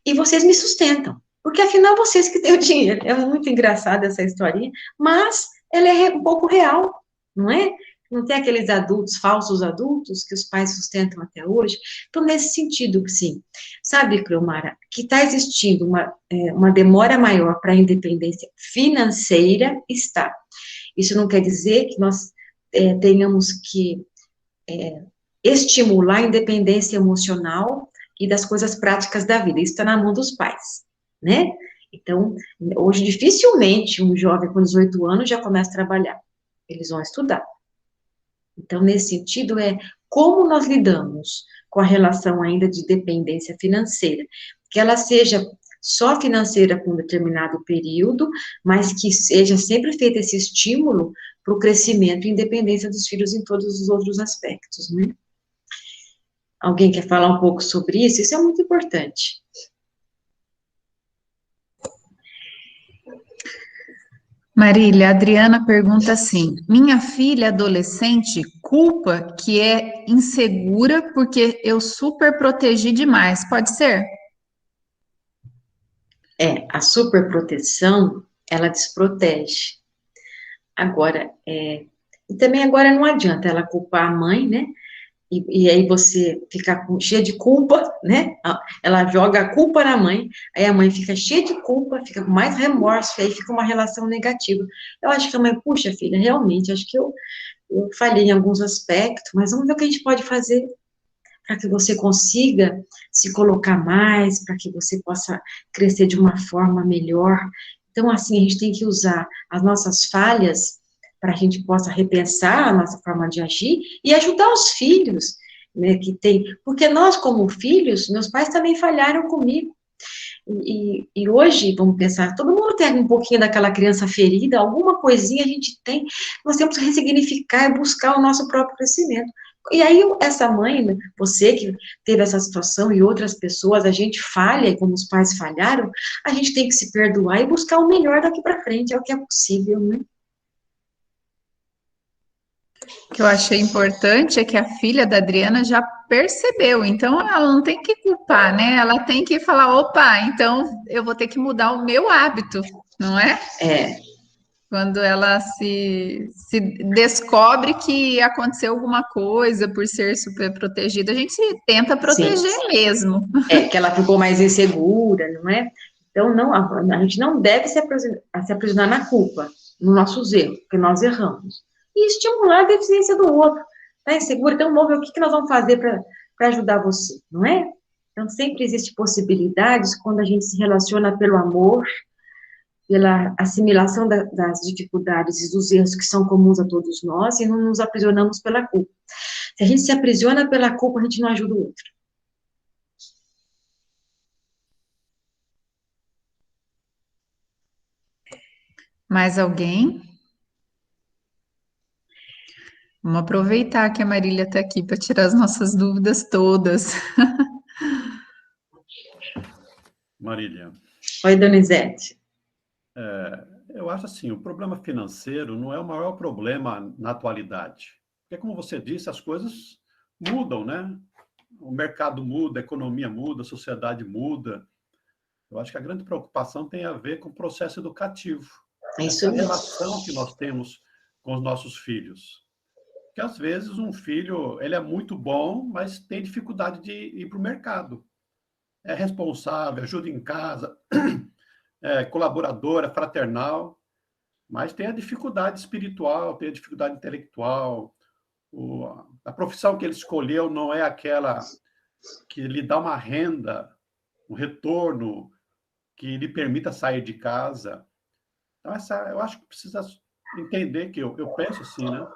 e vocês me sustentam, porque afinal vocês que têm o dinheiro. É muito engraçada essa historinha, mas ela é um pouco real, não é? Não tem aqueles adultos, falsos adultos, que os pais sustentam até hoje. Então, nesse sentido, sim. Sabe, Cleomara, que está existindo uma demora maior para a independência financeira, está. Isso não quer dizer que nós tenhamos que estimular a independência emocional e das coisas práticas da vida. Isso está na mão dos pais, né? Então, hoje, dificilmente, um jovem com 18 anos já começa a trabalhar. Eles vão estudar. Então, nesse sentido, como nós lidamos com a relação ainda de dependência financeira, que ela seja só financeira por um determinado período, mas que seja sempre feito esse estímulo para o crescimento e independência dos filhos em todos os outros aspectos, né? Alguém quer falar um pouco sobre isso? Isso é muito importante. Marília, a Adriana pergunta assim: minha filha adolescente culpa que é insegura porque eu super protegi demais, pode ser? A superproteção, ela desprotege. Agora, e também agora não adianta ela culpar a mãe, né? E aí você fica cheia de culpa, né? Ela joga a culpa na mãe, aí a mãe fica cheia de culpa, fica com mais remorso, aí fica uma relação negativa. Eu acho que a mãe, puxa, filha, realmente, acho que eu falhei em alguns aspectos, mas vamos ver o que a gente pode fazer para que você consiga se colocar mais, para que você possa crescer de uma forma melhor. Então, assim, a gente tem que usar as nossas falhas para a gente possa repensar a nossa forma de agir e ajudar os filhos, né, porque nós, como filhos, meus pais também falharam comigo, e hoje, vamos pensar, todo mundo tem um pouquinho daquela criança ferida, alguma coisinha a gente tem, nós temos que ressignificar e buscar o nosso próprio crescimento. E aí, essa mãe, né, você que teve essa situação e outras pessoas, a gente falha, e como os pais falharam, a gente tem que se perdoar e buscar o melhor daqui para frente, é o que é possível, né? O que eu achei importante é que a filha da Adriana já percebeu, então ela não tem que culpar, né? Ela tem que falar, opa, então eu vou ter que mudar o meu hábito, não é? Quando ela se descobre que aconteceu alguma coisa por ser super protegida, a gente tenta proteger Sim. mesmo. Que ela ficou mais insegura, não é? Então, não, a gente não deve se aprisionar na culpa, nos nossos erros, porque nós erramos. E estimular a deficiência do outro. Está insegura? Então, vamos ver o que nós vamos fazer para ajudar você, não é? Então, sempre existem possibilidades quando a gente se relaciona pelo amor, pela assimilação das dificuldades e dos erros que são comuns a todos nós, e não nos aprisionamos pela culpa. Se a gente se aprisiona pela culpa, a gente não ajuda o outro. Mais alguém? Vamos aproveitar que a Marília está aqui para tirar as nossas dúvidas todas. Marília. Oi, Donizete. Eu acho assim, o problema financeiro não é o maior problema na atualidade. Porque, como você disse, as coisas mudam, né? O mercado muda, a economia muda, a sociedade muda. Eu acho que a grande preocupação tem a ver com o processo educativo, É isso essa mesmo. relação que nós temos com os nossos filhos. Porque, às vezes, um filho ele é muito bom, mas tem dificuldade de ir para o mercado. É responsável, ajuda em casa, é colaborador, é fraternal, mas tem a dificuldade espiritual, tem a dificuldade intelectual. A profissão que ele escolheu não é aquela que lhe dá uma renda, um retorno que lhe permita sair de casa. Então, eu acho que precisa entender que eu penso assim, né?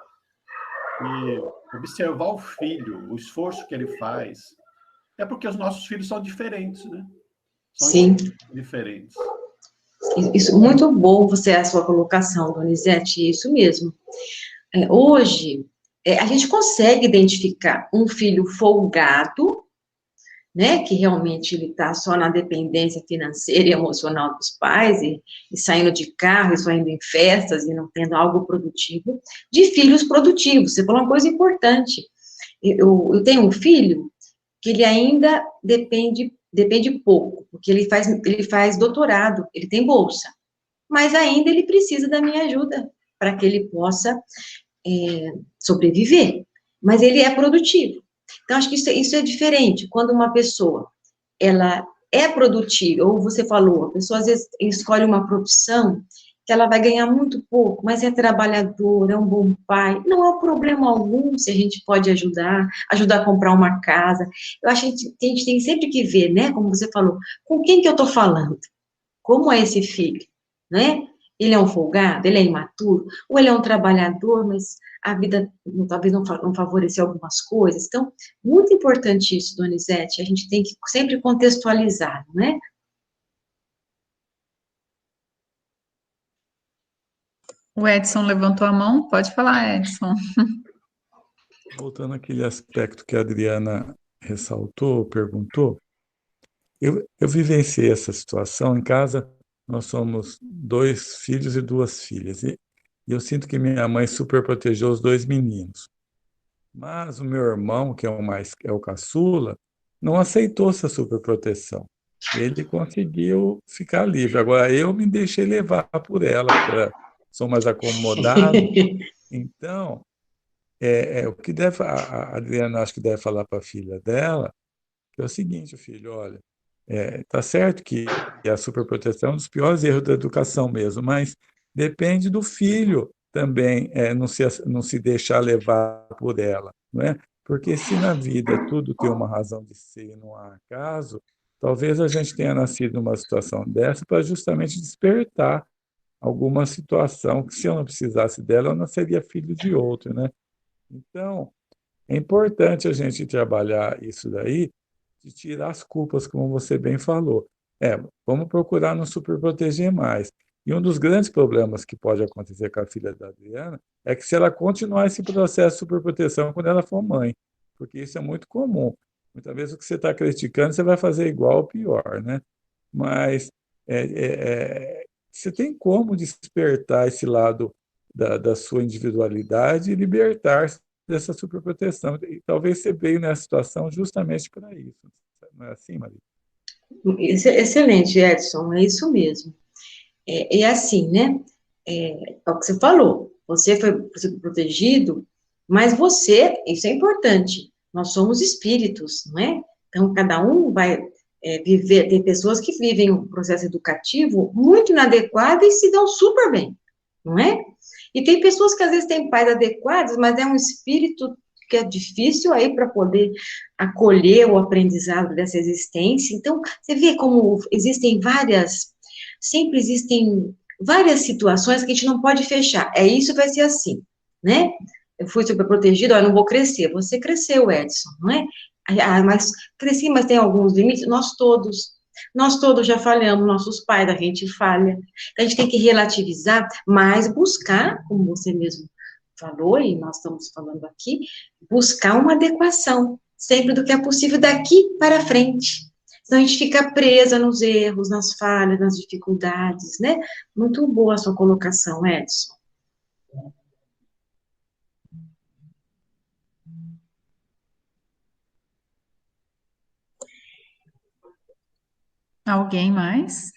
E observar o filho, o esforço que ele faz. É porque os nossos filhos são diferentes, né? São Sim, diferentes. isso, muito bom você, a sua colocação, Donizete, isso mesmo. Hoje, a gente consegue identificar um filho folgado, né, que realmente ele está só na dependência financeira e emocional dos pais, e saindo de carro, e só indo em festas, e não tendo algo produtivo, de filhos produtivos. Você falou uma coisa importante. Eu tenho um filho que ele ainda depende pouco, porque ele faz doutorado, ele tem bolsa, mas ainda ele precisa da minha ajuda para que ele possa sobreviver, mas ele é produtivo. Então, acho que isso é diferente, quando uma pessoa, ela é produtiva, ou você falou, a pessoa às vezes escolhe uma profissão que ela vai ganhar muito pouco, mas é trabalhador, é um bom pai, não há problema algum se a gente pode ajudar a comprar uma casa. Eu acho que a gente tem sempre que ver, né, como você falou, com quem que eu estou falando, como é esse filho, né? Ele é um folgado, ele é imaturo, ou ele é um trabalhador, mas a vida talvez não favoreceu algumas coisas. Então, muito importante isso, Donizete, a gente tem que sempre contextualizar, não é? O Edson levantou a mão, pode falar, Edson. Voltando àquele aspecto que a Adriana ressaltou, perguntou, eu vivenciei essa situação em casa. Nós somos 2 filhos e 2 filhas, e eu sinto que minha mãe super protegeu os 2 meninos. Mas o meu irmão, que é o caçula, não aceitou essa superproteção. Ele conseguiu ficar livre. Agora, eu me deixei levar por ela, porque sou mais acomodado. Então, o que a Adriana acho que deve falar para a filha dela, que é o seguinte, filho, olha, tá certo que a superproteção é um dos piores erros da educação mesmo, mas depende do filho também não se deixar levar por ela, não é? Porque se na vida tudo tem uma razão de ser e não há acaso, talvez a gente tenha nascido numa situação dessa para justamente despertar alguma situação que, se eu não precisasse dela, eu não seria filho de outro, né? Então, é importante a gente trabalhar isso daí, de tirar as culpas, como você bem falou. Vamos procurar não superproteger mais. E um dos grandes problemas que pode acontecer com a filha da Adriana é que, se ela continuar esse processo de superproteção quando ela for mãe, porque isso é muito comum. Muitas vezes o que você está criticando, você vai fazer igual ou pior, né? Mas você tem como despertar esse lado da sua individualidade e libertar dessa superproteção. E talvez você veio nessa situação justamente para isso. Não é assim, Maria? Excelente, Edson, é isso mesmo. É assim, né? É o que você falou, você foi protegido, mas isso é importante, nós somos espíritos, não é? Então, cada um vai viver, tem pessoas que vivem um processo educativo muito inadequado e se dão super bem, não é? E tem pessoas que às vezes têm pais adequados, mas é um espírito que é difícil aí para poder acolher o aprendizado dessa existência. Então, você vê como sempre existem várias situações que a gente não pode fechar. Isso vai ser assim, né? Eu fui super protegido, eu não vou crescer. Você cresceu, Edson, não é? Mas cresci, mas tem alguns limites. Nós todos já falhamos, nossos pais, a gente falha. Então, a gente tem que relativizar, mas buscar, como você mesmo falou, e nós estamos falando aqui, buscar uma adequação, sempre do que é possível daqui para frente. Então, a gente fica presa nos erros, nas falhas, nas dificuldades, né? Muito boa a sua colocação, Edson. Alguém mais?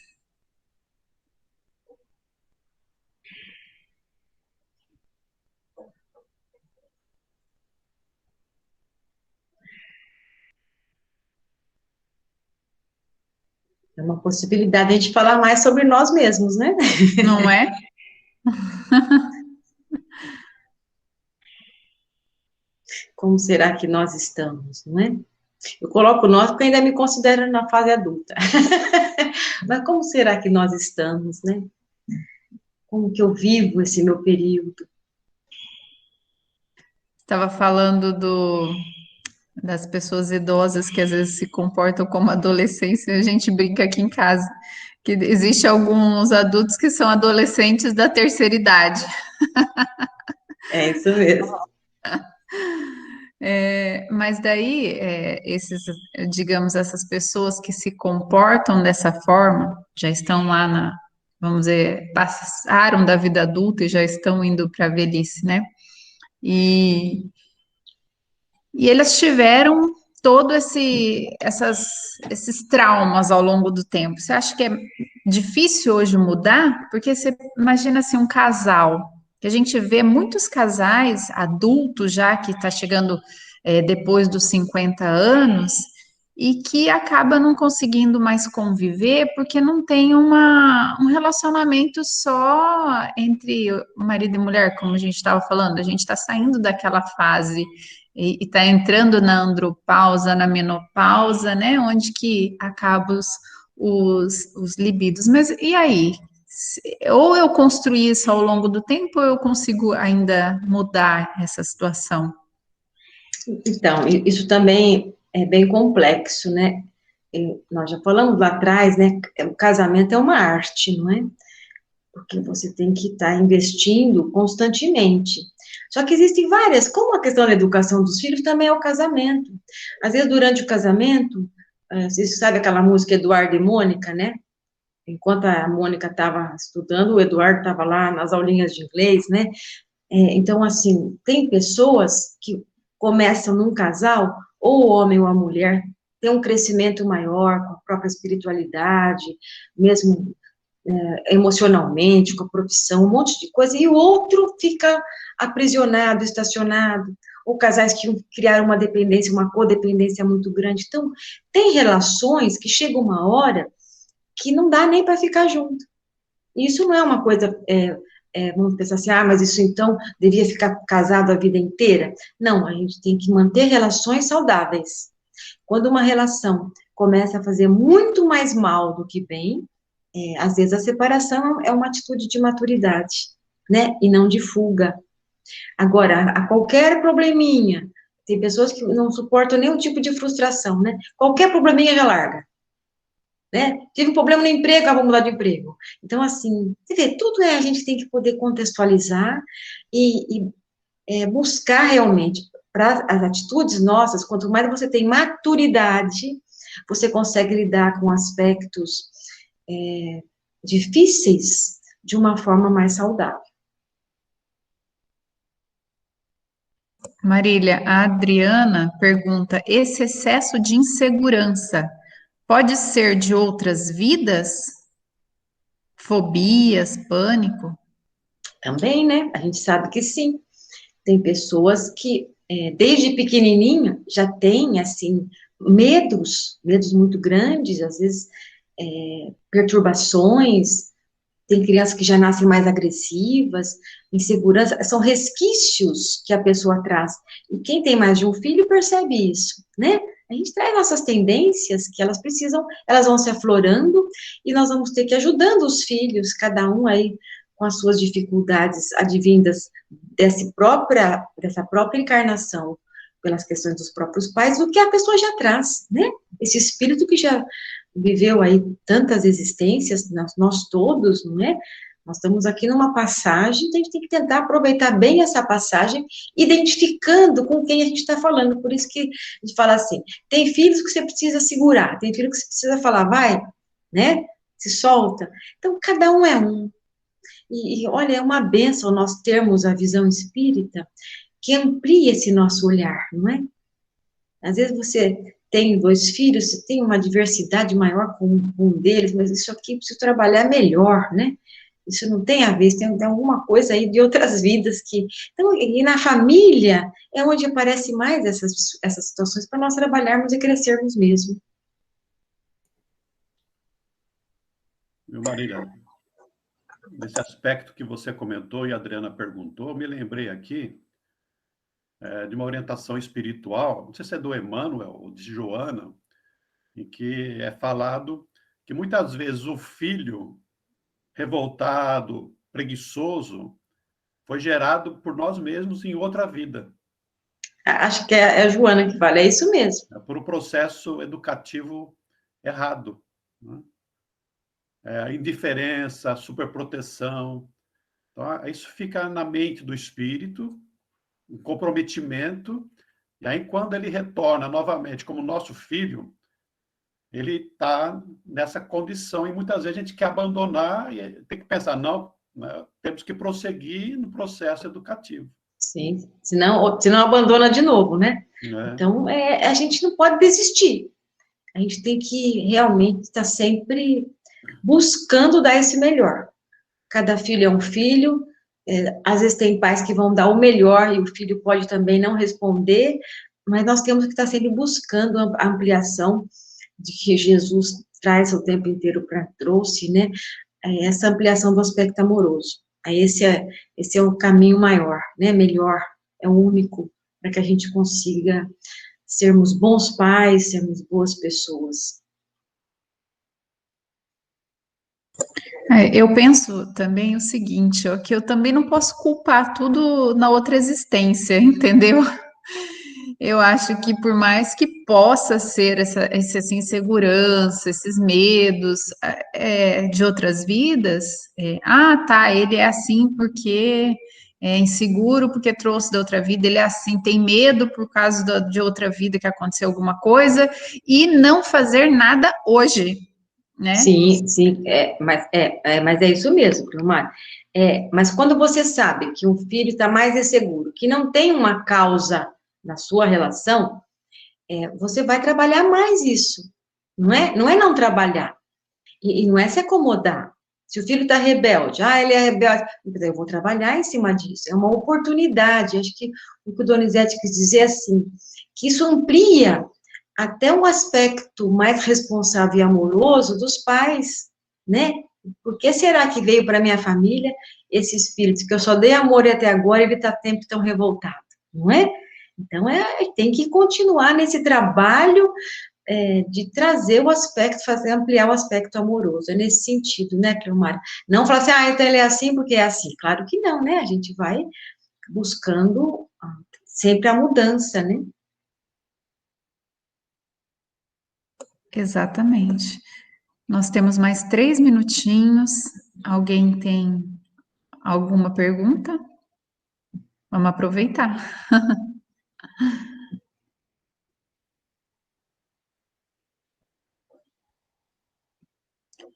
É uma possibilidade de a gente falar mais sobre nós mesmos, né? Não é? Como será que nós estamos, não é? Eu coloco nós porque ainda me considero na fase adulta. Mas como será que nós estamos, né? Como que eu vivo esse meu período? Estava falando das pessoas idosas que às vezes se comportam como adolescentes, a gente brinca aqui em casa, que existe alguns adultos que são adolescentes da terceira idade. É isso mesmo. Mas daí, digamos, essas pessoas que se comportam dessa forma, já estão lá vamos dizer, passaram da vida adulta e já estão indo para a velhice, né? E eles tiveram esses traumas ao longo do tempo. Você acha que é difícil hoje mudar? Porque você imagina assim, um casal, que a gente vê muitos casais adultos já, que está chegando depois dos 50 anos, e que acaba não conseguindo mais conviver porque não tem um relacionamento só entre marido e mulher, como a gente estava falando. A gente está saindo daquela fase e está entrando na andropausa, na menopausa, né? Onde que acabam os libidos. Mas e aí? Ou eu construí isso ao longo do tempo, ou eu consigo ainda mudar essa situação? Então, isso também é bem complexo, né? Nós já falamos lá atrás, né? O casamento é uma arte, não é? Porque você tem que estar investindo constantemente. Só que existem várias, como a questão da educação dos filhos também é o casamento. Às vezes, durante o casamento, você sabe aquela música Eduardo e Mônica, né? Enquanto a Mônica estava estudando, o Eduardo estava lá nas aulinhas de inglês, né? Então, assim, tem pessoas que começam num casal, ou o homem ou a mulher, tem um crescimento maior com a própria espiritualidade, mesmo emocionalmente, com a profissão, um monte de coisa, e o outro fica aprisionado, estacionado, ou casais que criaram uma dependência, uma codependência muito grande. Então, tem relações que chega uma hora que não dá nem para ficar junto. E isso não é uma coisa, vamos pensar assim, mas isso então devia ficar casado a vida inteira? Não, a gente tem que manter relações saudáveis. Quando uma relação começa a fazer muito mais mal do que bem, às vezes a separação é uma atitude de maturidade, né, e não de fuga. Agora, a qualquer probleminha, tem pessoas que não suportam nenhum tipo de frustração, né, qualquer probleminha já larga, né, tive um problema no emprego, vou mudar de emprego. Então, assim, você vê, tudo a gente tem que poder contextualizar e buscar realmente, para as atitudes nossas, quanto mais você tem maturidade, você consegue lidar com aspectos difíceis de uma forma mais saudável. Marília, a Adriana pergunta: esse excesso de insegurança pode ser de outras vidas? Fobias, pânico? Também, né? A gente sabe que sim. Tem pessoas que, desde pequenininha, já têm, assim, medos muito grandes, às vezes, perturbações. Tem crianças que já nascem mais agressivas, insegurança, são resquícios que a pessoa traz. E quem tem mais de um filho percebe isso, né? A gente traz nossas tendências que elas vão se aflorando e nós vamos ter que ir ajudando os filhos, cada um aí com as suas dificuldades advindas dessa própria encarnação, pelas questões dos próprios pais, o que a pessoa já traz, né? Esse espírito que já viveu aí tantas existências, nós todos, não é? Nós estamos aqui numa passagem, então a gente tem que tentar aproveitar bem essa passagem, identificando com quem a gente está falando. Por isso que a gente fala assim, tem filhos que você precisa segurar, tem filhos que você precisa falar, vai, né? Se solta. Então, cada um é um. E olha, é uma bênção nós termos a visão espírita que amplia esse nosso olhar, não é? Às vezes você tem 2 filhos, você tem uma diversidade maior com um deles, mas isso aqui precisa trabalhar melhor, né? Isso não tem a ver, tem alguma coisa aí de outras vidas que... Então, e na família é onde aparece mais essas situações para nós trabalharmos e crescermos mesmo. Viu, Marília? Nesse aspecto que você comentou e a Adriana perguntou, eu me lembrei aqui de uma orientação espiritual, não sei se é do Emmanuel ou de Joana, em que é falado que muitas vezes o filho revoltado, preguiçoso, foi gerado por nós mesmos em outra vida. Acho que é a Joana que fala, é isso mesmo. Por um processo educativo errado, né? Indiferença, superproteção. Então, isso fica na mente do espírito, um comprometimento, e aí quando ele retorna novamente como nosso filho, ele está nessa condição, e muitas vezes a gente quer abandonar e tem que pensar, não, né, temos que prosseguir no processo educativo. Sim, senão abandona de novo, né? Então, a gente não pode desistir. A gente tem que realmente estar sempre buscando dar esse melhor. Cada filho é um filho, às vezes tem pais que vão dar o melhor e o filho pode também não responder, mas nós temos que estar sempre buscando a ampliação de que Jesus traz o tempo inteiro trouxe, né? Essa ampliação do aspecto amoroso. Esse é o caminho maior, né? Melhor, é o único para que a gente consiga sermos bons pais, sermos boas pessoas. Eu penso também o seguinte, ó, que eu também não posso culpar tudo na outra existência, entendeu? Eu acho que por mais que possa ser essa insegurança, esses medos de outras vidas, tá, ele é assim porque é inseguro, porque trouxe da outra vida, ele é assim, tem medo por causa de outra vida que aconteceu alguma coisa, e não fazer nada hoje, né? Sim, mas é isso mesmo, Cleomar. Mas quando você sabe que um filho está mais inseguro, que não tem uma causa na sua relação, você vai trabalhar mais isso, não é? Não é não trabalhar, e não é se acomodar. Se o filho está rebelde, ele é rebelde, eu vou trabalhar em cima disso, é uma oportunidade. Acho que o que o Donizete quis dizer é assim, que isso amplia até um aspecto mais responsável e amoroso dos pais, né? Por que será que veio para minha família esse espírito que eu só dei amor e até agora ele está sempre tão revoltado, não é? Então, tem que continuar nesse trabalho de trazer o aspecto, ampliar o aspecto amoroso, é nesse sentido, né, Cleomar? Não falar assim, então ele é assim porque é assim. Claro que não, né? A gente vai buscando sempre a mudança, né? Exatamente. Nós temos mais 3 minutinhos. Alguém tem alguma pergunta? Vamos aproveitar.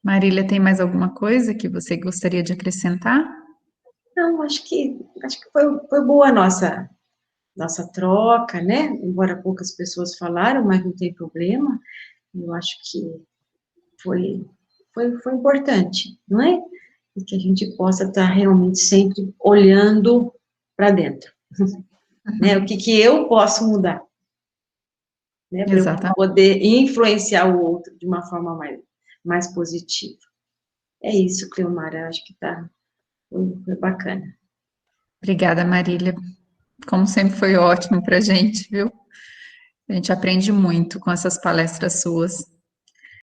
Marília, tem mais alguma coisa que você gostaria de acrescentar? Não, acho que foi boa a nossa troca, né? Embora poucas pessoas falaram, mas não tem problema. Eu acho que foi importante, não é? E que a gente possa estar realmente sempre olhando para dentro, né? O que eu posso mudar, né? Para eu poder influenciar o outro de uma forma mais positiva. É isso, Cleomar, acho que foi bacana. Obrigada, Marília. Como sempre, foi ótimo para a gente, viu? A gente aprende muito com essas palestras suas.